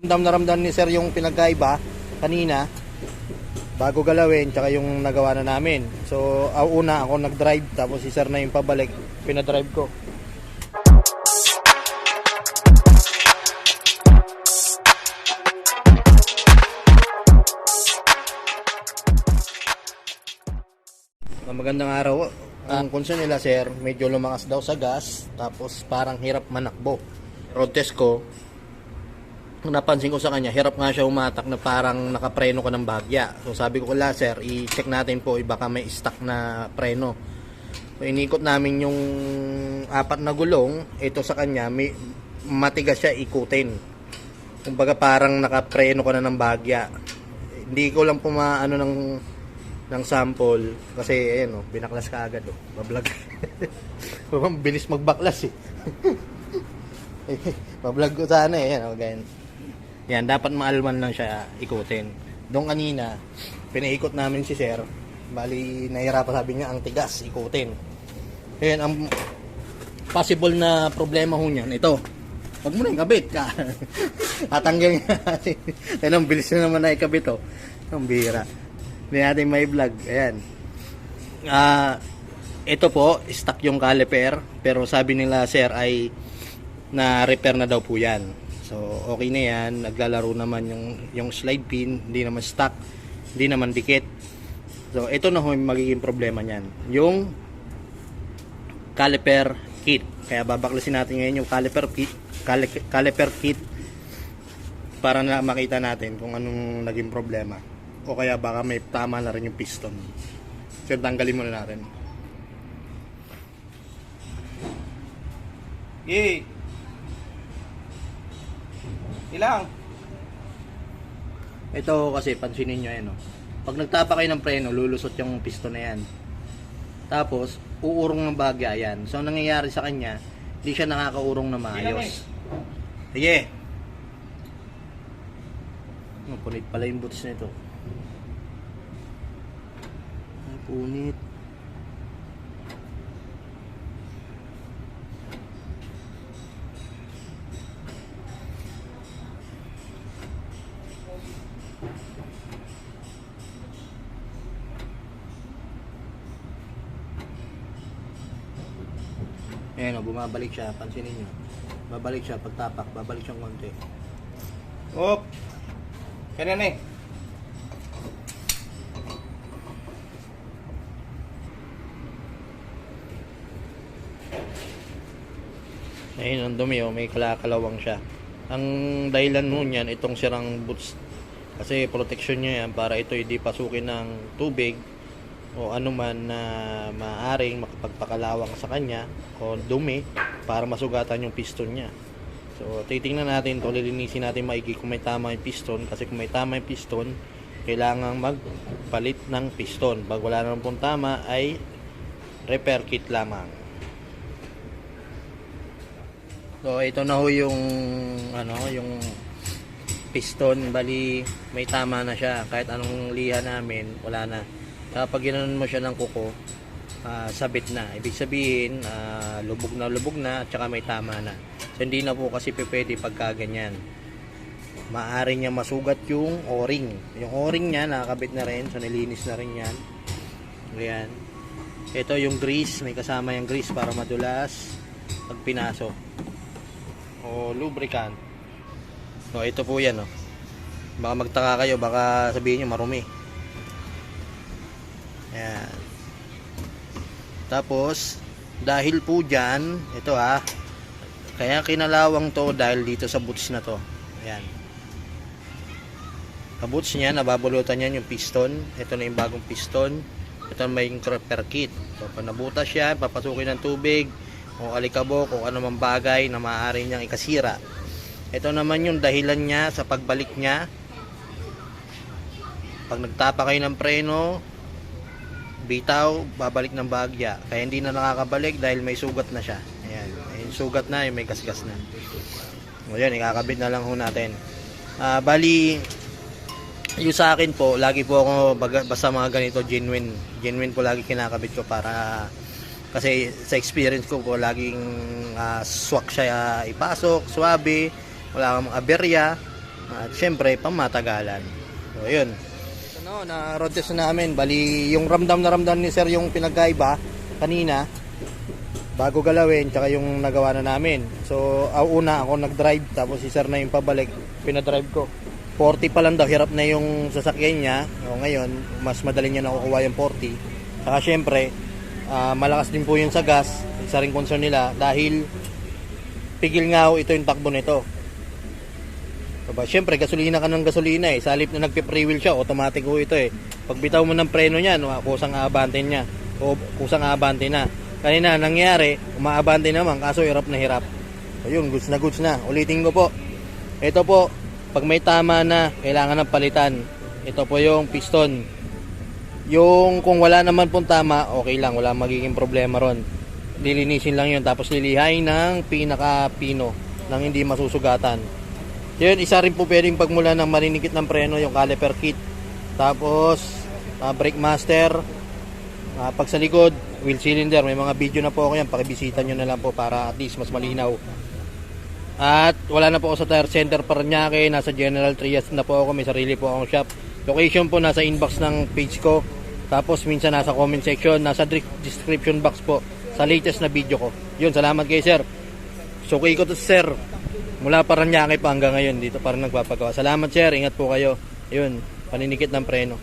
Ramdam na ramdam ni sir yung pinagkaiba kanina bago galawin, tsaka yung nagawa na namin. So una ako nag-drive, tapos si sir na yung pabalik, pinadrive ko. Magandang araw. Ang concern nila sir, medyo lumakas daw sa gas, tapos parang hirap manakbo. Road test ko, napansin ko sa kanya, hirap nga siya umatak na parang nakapreno ka ng bagya. So sabi ko kala sir, i-check natin po, baka may stuck na preno. So inikot namin yung 4 na gulong, ito sa kanya, may matigas siya ikutin. Kumbaga parang nakapreno ka na ng bagya. Hindi ko lang pumaano ng sample kasi ayan binaklas ka agad bablog. Bilis magbaklas eh. Bablog ko sana eh, ganyan. Yan, dapat maalman lang siya ikutin. Doon kanina, pinaikot namin si sir. Bali, nahirapan, sabi niya, ang tigas, ikutin. Ayan, ang possible na problema ho niyan, ito. Huwag mo na ikabit ka. Tatanggal nga. Ayan, ang bilis na naman na ikabit, Ang bira. Hindi natin may vlog. Ayan. Ito po, stuck yung caliper. Pero sabi nila, sir, ay na-repair na daw po yan. So, okay na yan. Naglalaro naman yung slide pin. Hindi naman stuck. Hindi naman dikit. So, ito na ho yung magiging problema niyan. Yung caliper kit. Kaya babaklasin natin ngayon yung caliper kit para na makita natin kung anong naging problema. O kaya baka may tama na rin yung piston. So, tanggalin muna natin. Yay! Ilang? Ito kasi pansinin nyo yan Pag nagtapa kayo ng preno, lulusot yung piston na yan. Tapos uurong ng bagya yan. So ang nangyayari sa kanya, hindi siya nakakaurong na maayos. Sige. Punit pala yung boots nito. Ay, punit. Ayan bumabalik siya, pansinin nyo. Babalik siya, pagtapak, babalik siyang konti. Op! Ganyan eh. Ayun, ang dumi may kalakalawang siya. Ang dahilan nun yan, itong sirang boots. Kasi protection niya yan para ito hindi pasukin ng tubig o anuman na maaring makapagpakalawang sa kanya o dumi para masugatan yung piston niya. So titingnan natin ito, lilinisin natin maigi kung may tama yung piston, kasi kung may tama yung piston kailangan magpalit ng piston. Pag wala naman pong tama ay repair kit lamang. So ito na ho yung yung piston, bali may tama na siya, kahit anong liha namin wala na. Kapag ginanon mo siya ng kuko, sabit na. Ibig sabihin, lubog na, at saka may tama na. So, hindi na po kasi pwede pagka ganyan. Maaari niya masugat yung o-ring. Yung o-ring niya, nakakabit na rin. So, nilinis na rin yan. Ayan. Ito yung grease. May kasama yung grease para madulas pag pinasok. O lubricant. So, ito po yan. Baka magtaka kayo, baka sabihin nyo marumi. Ayan. Tapos dahil po dyan, ito kaya kinalawang to dahil dito sa boots na to. Ayan. Sa boots niya, nababulutan yan yung piston. Ito na yung bagong piston. Ito may repair kit. So pag nabutas siya, papasukin ng tubig o alikabok o anumang bagay na maaari niyang ikasira. Ito naman yung dahilan niya sa pagbalik niya. Pag nagtapa kayo ng preno, bitaw, babalik ng bagya. Kaya hindi na nakakabalik dahil may sugat na siya. Ayan. Yung sugat na, may gasgas na. O yan, ikakabit na lang ho natin. Bali, yung sa akin po, lagi po ako, basta mga ganito, genuine po lagi kinakabit ko para, kasi sa experience ko po, laging swak siya ipasok, swabe, wala kang aberya. At syempre, pamatagalan. So, yun. Ano, na road test na namin. Bali, yung ramdam na ramdam ni sir yung pinagkaiba kanina, bago galawin, tsaka yung nagawa na namin. So, una ako nag-drive, tapos si sir na yung pabalik, pinadrive ko. 40 pa lang daw, hirap na yung sasakyan niya. O, ngayon, mas madali niya nakukuha yung 40. Saka syempre, malakas din po yun sa gas. Isa rin concern nila dahil pigil nga ito yung takbo nito. Diba? Siyempre, gasolina ka ng gasolina eh. Sa halip na nagpe-free wheel siya, automatic ho ito eh. Pag bitaw mo ng preno niya, kusang aabante niya. O kusang aabante na. Kanina, nangyari, umaabante naman, kaso hirap na hirap. So yun, goods na. Ulitin ko po. Ito po, pag may tama na, kailangan ng palitan. Ito po yung piston. Yung kung wala naman pong tama, okay lang, wala magiging problema ron. Lilinisin lang yun, tapos lilihain ng pinaka-pino nang hindi masusugatan. Yun, isa rin po pwedeng pagmula ng marinikit ng preno, yung caliper kit. Tapos, brake master. Pag sa likod, wheel cylinder. May mga video na po ako yan. Pakibisita nyo na lang po para at least mas malinaw. At wala na po ako sa tire center Parañaque. Nasa General Trias na po ako. May sarili po akong shop. Location po nasa inbox ng page ko. Tapos minsan nasa comment section. Nasa description box po sa latest na video ko. Yun, salamat kay sir. So, ko to sir. Mula Parañaque pa hanggang ngayon dito parang nagpapagawa. Salamat sir, ingat po kayo. Yun, paninikit ng preno.